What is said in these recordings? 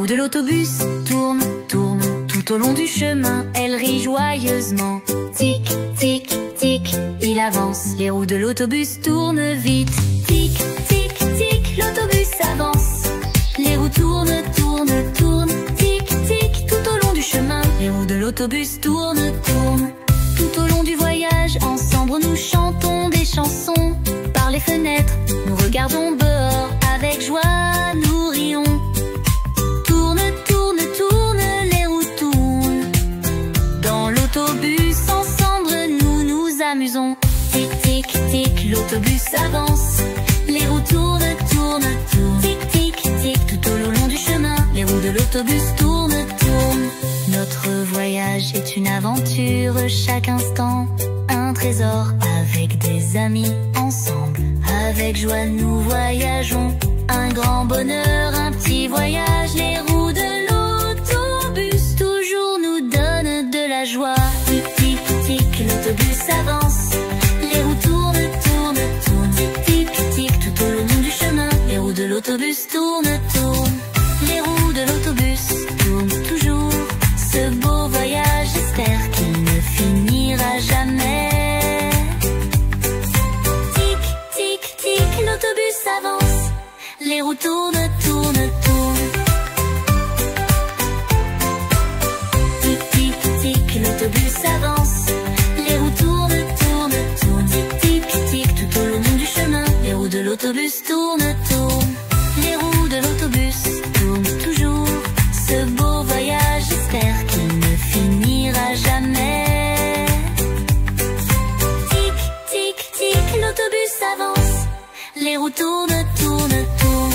roues de l'autobus tournent, tournent tout au long du chemin. Elle rit joyeusement. Tic, tic, tic, il avance. Les roues de l'autobus tournent vite. Tic, tic, tic, l'autobus avance. Les roues tournent, tournent, tournent. Tic, tic, tout au long du chemin. Les roues de l'autobus tournent, tournent. Tout au long du voyage, ensemble nous chantons des chansons. Par les fenêtres, nous regardons dehors. Avec joie, nous rions. Tourne, tourne, tourne, les roues tournent. Dans l'autobus, ensemble, nous nous amusons. Tic, tic, tic, l'autobus avance. Les roues tournent, tournent, tournent. Tic, tic, tic, tout au long du chemin. Les roues de l'autobus tournent, tournent. Notre voyage est une aventure, chaque instant un trésor. Avec des amis, ensemble, avec joie nous voyageons. Un grand bonheur, un petit voyage. Les roues de l'autobus toujours nous donnent de la joie. Tic, tic, tic, l'autobus avance. Les roues tournent, tournent, tournent. Tic, tic, tic, tout au long du chemin. Les roues de l'autobus tournent, tournent. Les roues de l'autobus tournent toujours. Ce beau voyage, j'espère qu'il ne finira jamais. Tic, tic, tic, l'autobus avance. Les roues tournent, tournent, tournent. Tic, tic, tic, l'autobus avance. Les roues tournent, tournent, tournent. Tic, tic, tic, tout au long du chemin. Les roues de l'autobus tournent, tournent. Les roues de l'autobus tournent toujours. Ce beau voyage, j'espère qu'il ne finira jamais. Tic, tic, tic, l'autobus avance. Les roues tournent, tournent, tournent.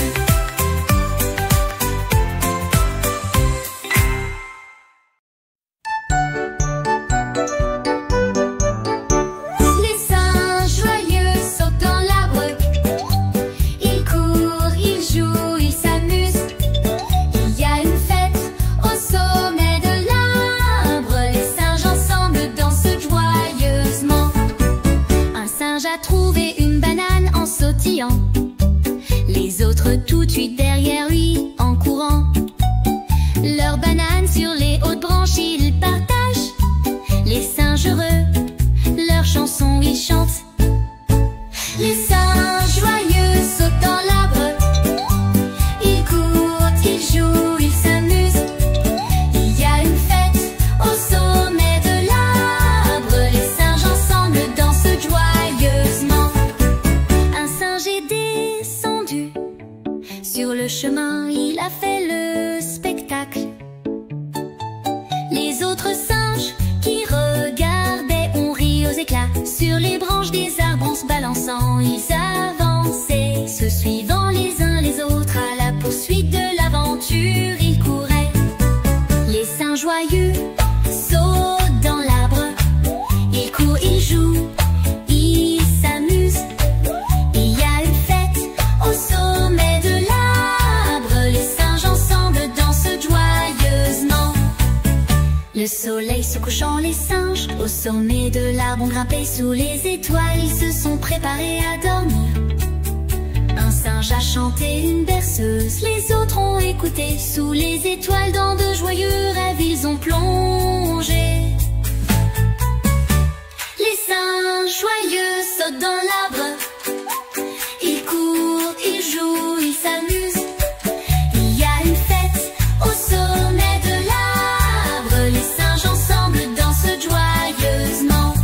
Les singes joyeux sautent dans l'arbre. Ils courent, ils jouent, ils s'amusent. Il y a une fête au sommet de l'arbre. Les singes ensemble dansent joyeusement. Un singe a trouvé une banane en sautillant. Les autres tout de suite derrière lui en courant. Leur banane sur les hautes branches ils partagent. Les singes heureux, leur chanson ils chantent. Les singes joyeux sautent dans l'arbre. Ils courent, ils jouent, ils s'amusent. Il y a une fête au sommet de l'arbre. Les singes ensemble dansent joyeusement. Un singe est descendu. Sur le chemin, il a fait le spectacle. Les autres singes qui regardaient ont ri aux éclats. Sur les branches des arbres en se balançant, ils avançaient, se suivant les uns les autres. À la poursuite de l'aventure, ils couraient. Les singes joyeux sautent dans l'arbre. Ils courent, ils jouent, ils s'amusent. Il y a une fête au sommet de l'arbre. Les singes ensemble dansent joyeusement. Le soleil se couchant, les singes au sommet de l'arbre ont grimpé sous les étoiles. Ils se sont préparés à dormir. Un singe a chanté une berceuse. Les autres ont écouté. Sous les étoiles, dans de joyeux rêves, ils ont plongé. Les singes joyeux sautent dans l'arbre. Ils courent, ils jouent, ils s'amusent. Il y a une fête au sommet de l'arbre. Les singes ensemble dansent joyeusement.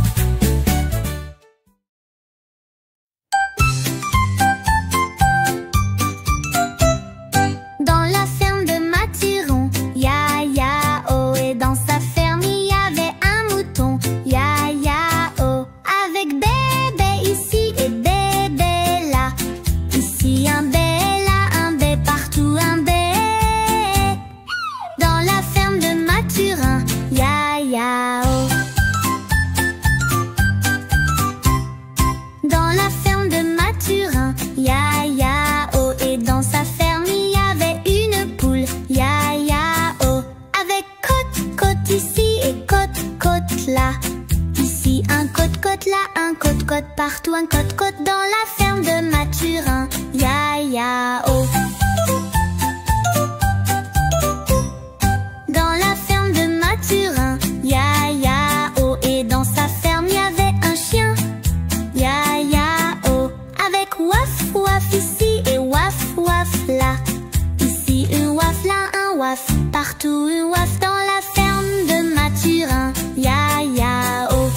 Dans la ferme de Mathuron, ya ya oh, et dans sa ferme il y avait un mouton, ya ya oh, avec bébé ici et bébé avec waf waf ici et waf waf là. Ici une waf, là un waf, partout une waf dans la ferme de Mathurin. Ya ya oh.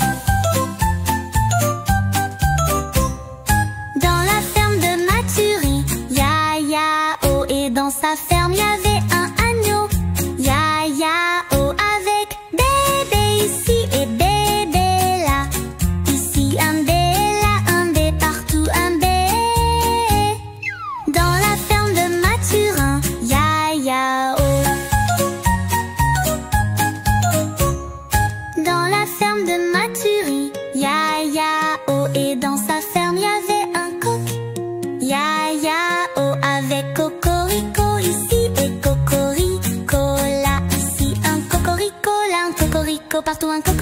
Dans la ferme de Mathurin, ya ya oh. Et dans sa ferme y avait un agneau, ya ya oh. Avec bébé ici et bébé là. Ici un bé, là un bé, partout un bé. Dans la ferme de Mathurin, ya ya oh. Dans la ferme de Mathurin, ya ya oh. Et dans sa ferme y avait un coq, ya ya oh. Avec cocorico ici et cocorico là. Ici un cocorico, là un cocorico, partout un cocorico.